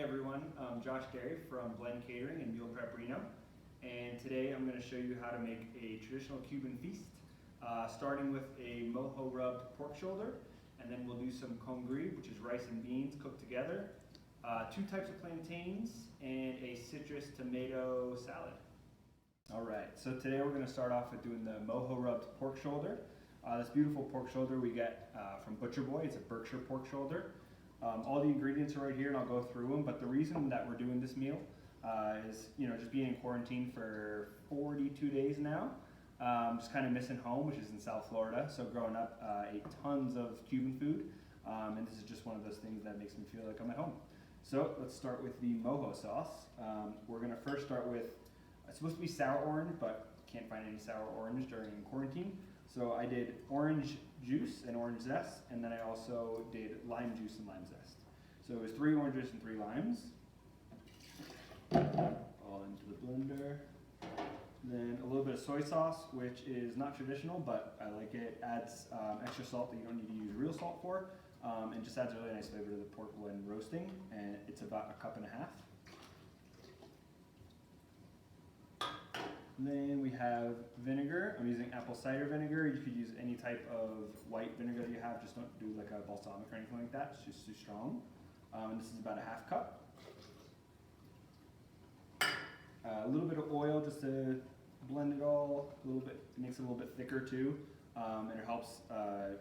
everyone, I'm Josh Gary from Blend Catering in Meal Prep Reno, and today I'm going to show you how to make a traditional Cuban feast, starting with a mojo rubbed pork shoulder, and then we'll do some congri, which is rice and beans cooked together, 2 types of plantains, and a citrus tomato salad. Alright, so today we're going to start off with doing the mojo rubbed pork shoulder. This beautiful pork shoulder we get from Butcher Boy. It's a Berkshire pork shoulder. All the ingredients are right here and I'll go through them, but the reason that we're doing this meal is, just being in quarantine for 42 days now. Just kind of missing home, which is in South Florida. So growing up, ate tons of Cuban food, and this is just one of those things that makes me feel like I'm at home. So let's start with the mojo sauce. We're going to first start with, it's supposed to be sour orange, but can't find any sour orange during quarantine. So I did orange juice and orange zest, and then I also did lime juice and lime zest. So it was 3 oranges and 3 limes. All into the blender. Then a little bit of soy sauce, which is not traditional, but I like it. Adds extra salt that you don't need to use real salt for, and just adds a really nice flavor to the pork when roasting, and it's about 1.5 cups. Then we have vinegar. I'm using apple cider vinegar. You could use any type of white vinegar that you have. Just don't do like a balsamic or anything like that. It's just too strong. And this is about 1/2 cup. A little bit of oil just to blend it all a little bit. It makes it a little bit thicker too. And it helps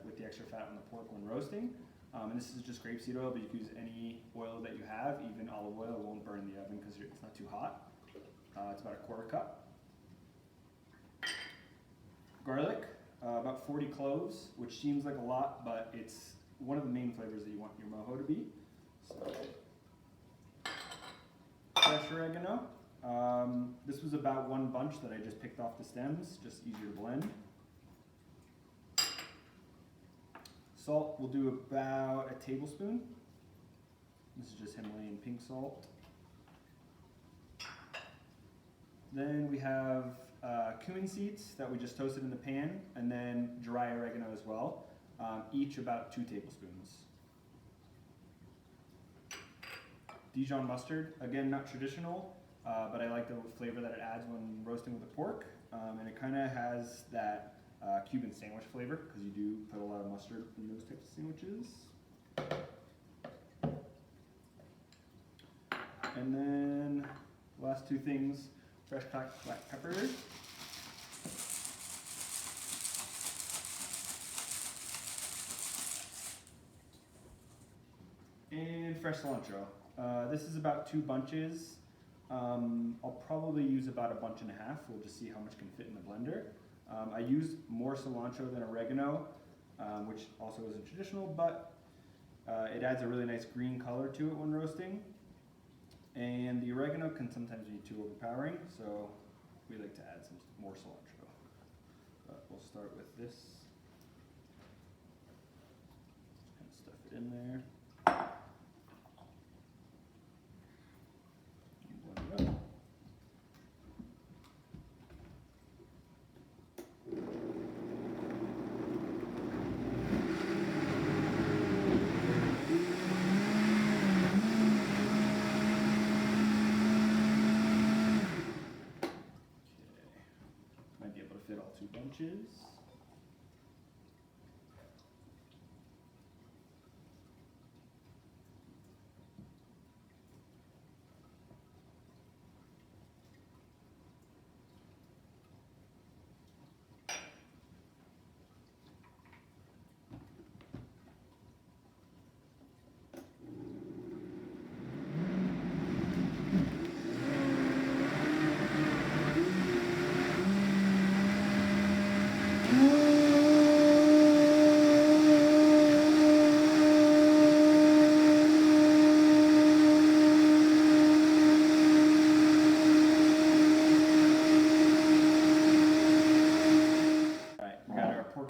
with the extra fat on the pork when roasting. And this is just grapeseed oil, but you can use any oil that you have. Even olive oil won't burn in the oven because it's not too hot. It's about 1/4 cup. Garlic, about 40 cloves, which seems like a lot, but it's one of the main flavors that you want your mojo to be. So, fresh oregano. This was about 1 bunch that I just picked off the stems, just easier to blend. Salt, we'll do about 1 tablespoon. This is just Himalayan pink salt. Then we have cumin seeds that we just toasted in the pan, and then dry oregano as well, each about 2 tablespoons. Dijon mustard, again not traditional, but I like the flavor that it adds when roasting with the pork, and it kind of has that Cuban sandwich flavor because you do put a lot of mustard in those types of sandwiches. And then the last 2 things, fresh cracked black pepper. And fresh cilantro. This is about 2 bunches. I'll probably use about 1.5 bunches. We'll just see how much can fit in the blender. I used more cilantro than oregano, which also isn't traditional, but it adds a really nice green color to it when roasting. And the oregano can sometimes be too overpowering, so we like to add some more cilantro. But we'll start with this. Just kind of stuff it in there. And blend it up. Fit all 2 bunches.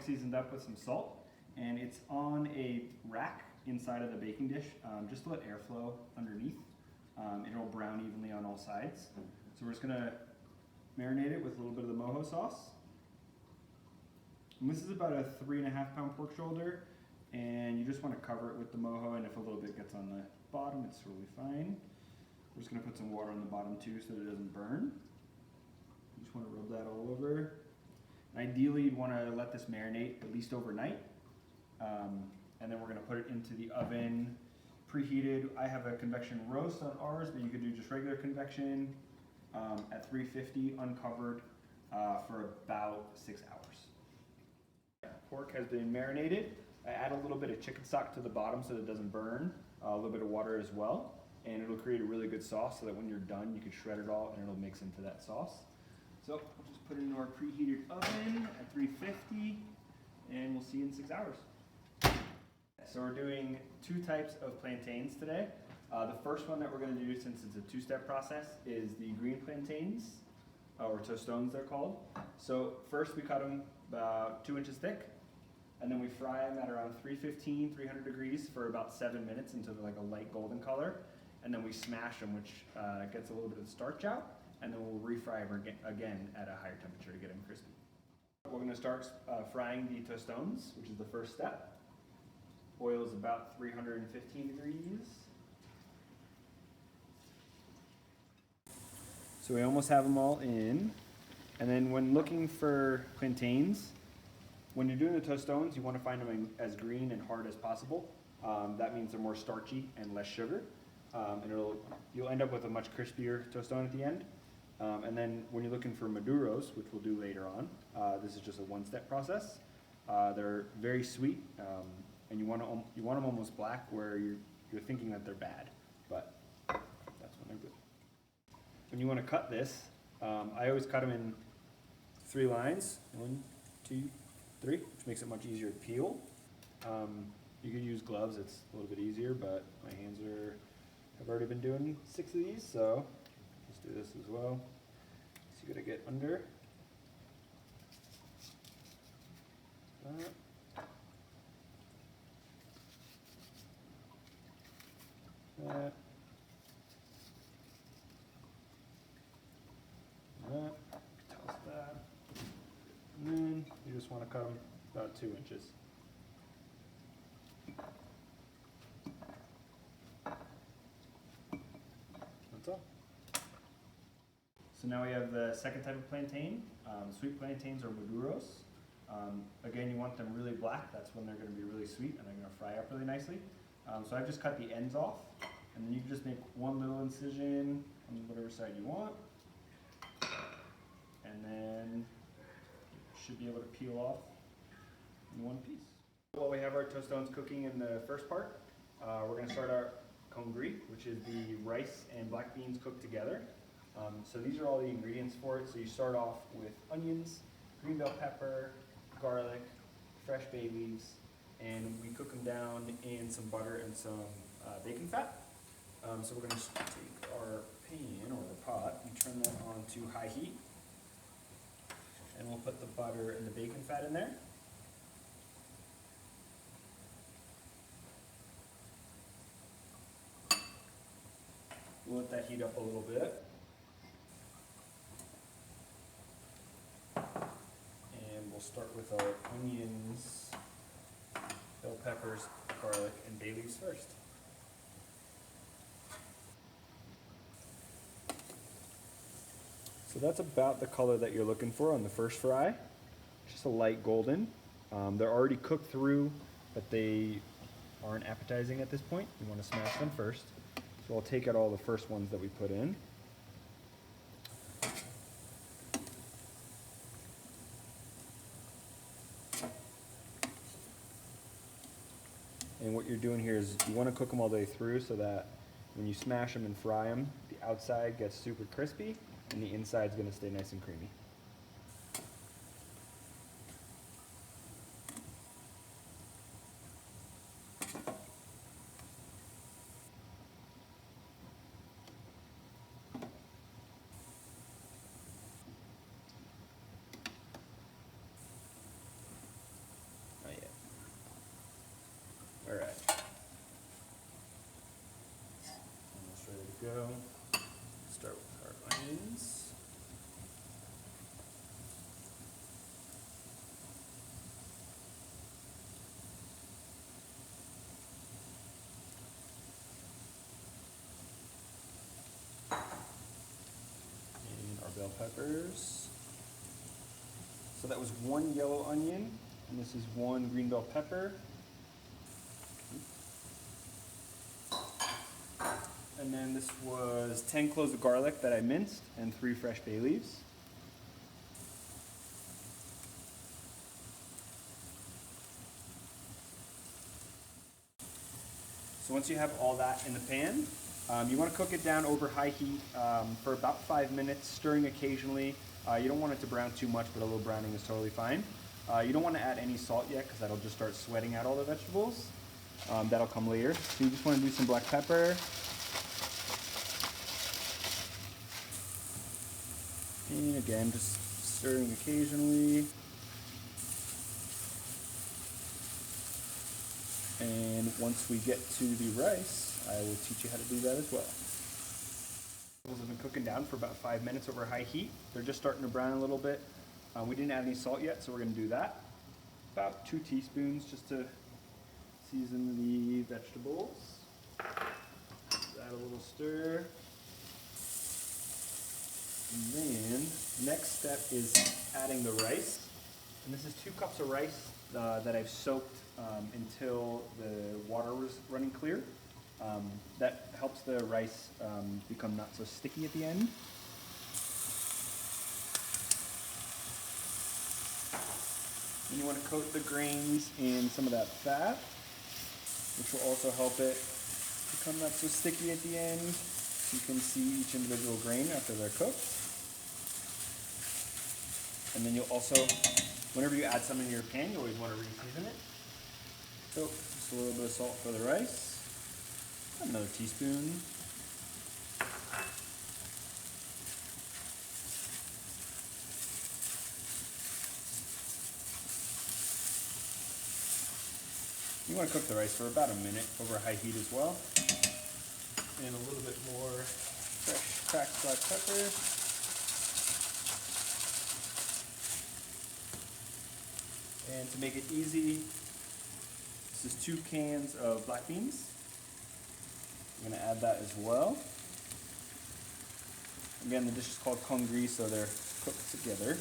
Seasoned up with some salt, and it's on a rack inside of the baking dish, just to let airflow underneath. It'll brown evenly on all sides. So we're just going to marinate it with a little bit of the mojo sauce. And this is about a 3.5 pound pork shoulder, and you just want to cover it with the mojo, and if a little bit gets on the bottom, it's totally fine. We're just going to put some water on the bottom too so that it doesn't burn. You just want to rub that all over. And ideally, you'd want to let this marinate at least overnight. And then we're going to put it into the oven, preheated. I have a convection roast on ours, but you could do just regular convection at 350 uncovered for about 6 hours. Pork has been marinated. I add a little bit of chicken stock to the bottom so that it doesn't burn, a little bit of water as well, and it'll create a really good sauce so that when you're done you can shred it all and it'll mix into that sauce. So we'll just put it into our preheated oven at 350 and we'll see you in 6 hours. So we're doing 2 types of plantains today. The first one that we're going to do, since it's a 2-step process, is the green plantains, or tostones they're called. So first we cut them about 2 inches thick, and then we fry them at around 300 degrees for about 7 minutes until they're like a light golden color. And then we smash them, which gets a little bit of starch out, and then we'll refry them again at a higher temperature to get them crispy. We're going to start frying the tostones, which is the first step. Oil is about 315 degrees. So we almost have them all in. And then when looking for plantains, when you're doing the tostones, you want to find them as green and hard as possible. That means they're more starchy and less sugar. And you'll end up with a much crispier tostone at the end. And then when you're looking for maduros, which we'll do later on, this is just a 1-step process. They're very sweet, and you want them almost black, where you're thinking that they're bad, but that's when they're good. When you want to cut this, I always cut them in 3 lines, 1, 2, 3, which makes it much easier to peel. You could use gloves; it's a little bit easier, but my hands have already been doing 6 of these, so let's do this as well. So you gotta get under. That. That. That. Toss that. And then you just want to cut them about 2 inches. That's all. So now we have the second type of plantain. Sweet plantains or maduros. Again, you want them really black. That's when they're going to be really sweet and they're going to fry up really nicely. So I've just cut the ends off, and then you can just make one little incision on whatever side you want, and then you should be able to peel off in one piece. While we have our tostones cooking in the first part, we're going to start our congri, which is the rice and black beans cooked together. So these are all the ingredients for it. So you start off with onions, green bell pepper, garlic, fresh bay leaves, and we cook them down in some butter and some bacon fat. So we're going to take our pan or the pot and turn that on to high heat, and we'll put the butter and the bacon fat in there. We'll let that heat up a little bit. And we'll start with our onions, bell peppers, garlic, and bay leaves first. So that's about the color that you're looking for on the first fry. Just a light golden. They're already cooked through, but they aren't appetizing at this point. You want to smash them first. So I'll take out all the first ones that we put in. And what you're doing here is you want to cook them all the way through so that when you smash them and fry them, the outside gets super crispy and the inside's going to stay nice and creamy. Not yet. All right. Almost ready to go. Start with our onions. peppers. So that was 1 yellow onion, and this is 1 green bell pepper. And then this was 10 cloves of garlic that I minced, and 3 fresh bay leaves. So once you have all that in the pan, you want to cook it down over high heat for about 5 minutes, stirring occasionally. You don't want it to brown too much, but a little browning is totally fine. You don't want to add any salt yet because that'll just start sweating out all the vegetables. That'll come later. So you just want to do some black pepper. And again, just stirring occasionally. And once we get to the rice, I will teach you how to do that as well. Vegetables have been cooking down for about 5 minutes over high heat. They're just starting to brown a little bit. We didn't add any salt yet, so we're going to do that. About 2 teaspoons just to season the vegetables. Add a little stir. And then, next step is adding the rice. And this is 2 cups of rice that I've soaked until the water was running clear. That helps the rice become not so sticky at the end. And you want to coat the grains in some of that fat, which will also help it become not so sticky at the end. You can see each individual grain after they're cooked. And then you'll also, whenever you add some in your pan, you always want to re-season it. So just a little bit of salt for the rice, another teaspoon. You want to cook the rice for about a minute over high heat as well. And a little bit more fresh cracked black pepper. And to make it easy, this is 2 cans of black beans. I'm going to add that as well. Again, the dish is called congri, so they're cooked together.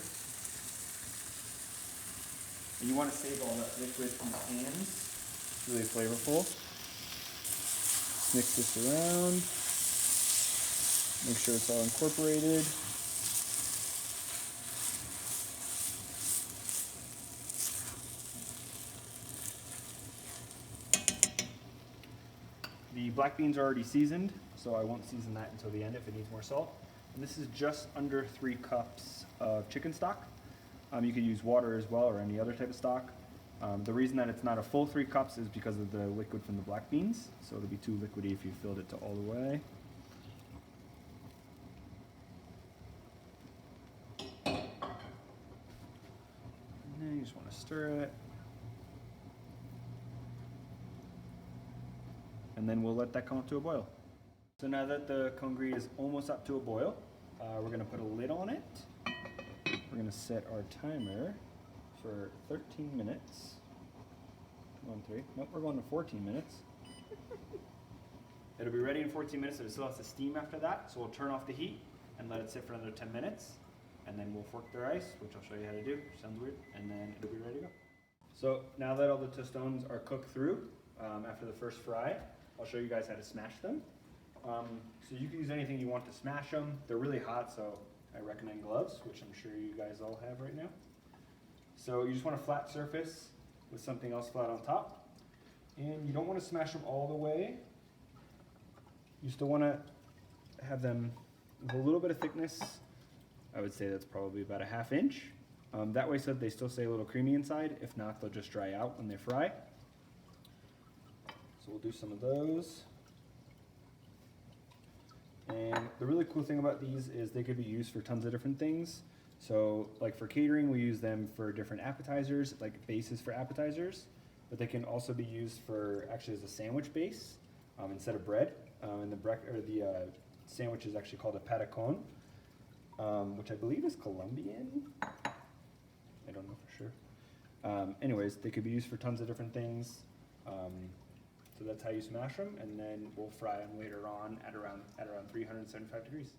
And you want to save all that liquid in the cans. It's really flavorful. Mix this around. Make sure it's all incorporated. The black beans are already seasoned, so I won't season that until the end if it needs more salt. And this is just under 3 cups of chicken stock. You could use water as well or any other type of stock. The reason that it's not a full 3 cups is because of the liquid from the black beans, so it'll be too liquidy if you filled it to all the way. And then you just want to stir it. And then we'll let that come up to a boil. So now that the congri is almost up to a boil, we're going to put a lid on it. We're going to set our timer for 13 minutes. 1, 3. Nope, we're going to 14 minutes. It'll be ready in 14 minutes, but it still has to steam after that. So we'll turn off the heat and let it sit for another 10 minutes. And then we'll fork the rice, which I'll show you how to do. Sounds weird. And then it'll be ready to go. So now that all the tostones are cooked through, after the first fry, I'll show you guys how to smash them. So you can use anything you want to smash them. They're really hot, so I recommend gloves, which I'm sure you guys all have right now. So you just want a flat surface with something else flat on top. And you don't want to smash them all the way. You still want to have them with a little bit of thickness. I would say that's probably about a ½ inch. That way so they still stay a little creamy inside. If not, they'll just dry out when they fry. So we'll do some of those. And the really cool thing about these is they could be used for tons of different things. So like for catering, we use them for different appetizers, like bases for appetizers, but they can also be used for actually as a sandwich base instead of bread. And the sandwich is actually called a patacon, which I believe is Colombian. I don't know for sure. Anyways, they could be used for tons of different things. So that's how you smash them, and then we'll fry them later on at around 375 degrees.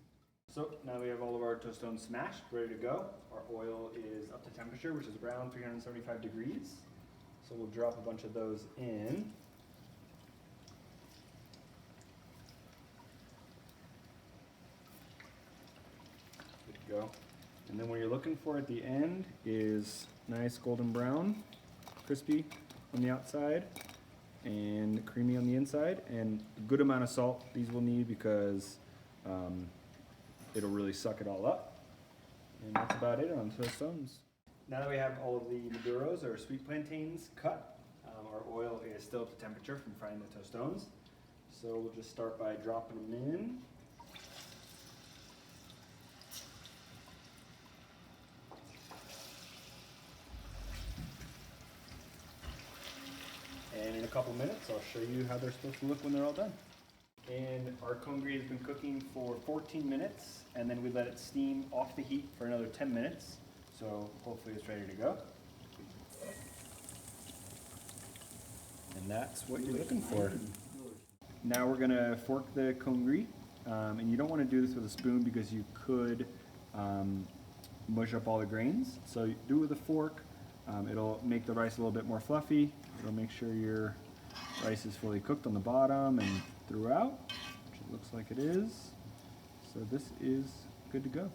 So now we have all of our tostones smashed, ready to go. Our oil is up to temperature, which is around 375 degrees. So we'll drop a bunch of those in. Good to go. And then what you're looking for at the end is nice golden brown, crispy on the outside and creamy on the inside, and a good amount of salt these will need because it'll really suck it all up. And that's about it on tostones. Now that we have all of the maduros or sweet plantains cut, our oil is still up to temperature from frying the tostones. So we'll just start by dropping them in. And in a couple minutes, I'll show you how they're supposed to look when they're all done. And our cone grate has been cooking for 14 minutes, and then we let it steam off the heat for another 10 minutes. So hopefully it's ready to go. And that's what you're looking for. Now we're gonna fork the cone grate, and you don't want to do this with a spoon because you could mush up all the grains. So you do it with a fork. It'll make the rice a little bit more fluffy. It'll make sure your rice is fully cooked on the bottom and throughout, which it looks like it is. So this is good to go.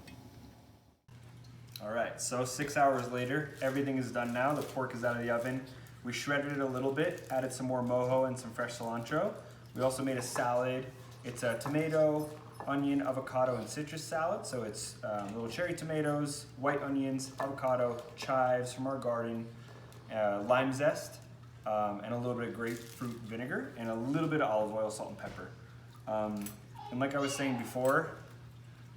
All right, so 6 hours later, everything is done now. The pork is out of the oven. We shredded it a little bit, added some more mojo and some fresh cilantro. We also made a salad. It's a tomato, onion, avocado, and citrus salad. So it's little cherry tomatoes, white onions, avocado, chives from our garden, lime zest, and a little bit of grapefruit vinegar, and a little bit of olive oil, salt, and pepper. And like I was saying before,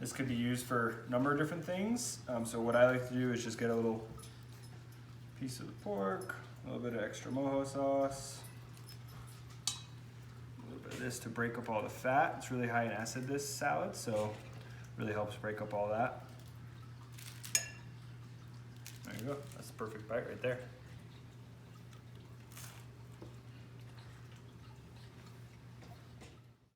this could be used for a number of different things. So what I like to do is just get a little piece of the pork, a little bit of extra mojo sauce, a little bit of this to break up all the fat. It's really high in acid, this salad, so it really helps break up all that. There you go, that's the perfect bite right there.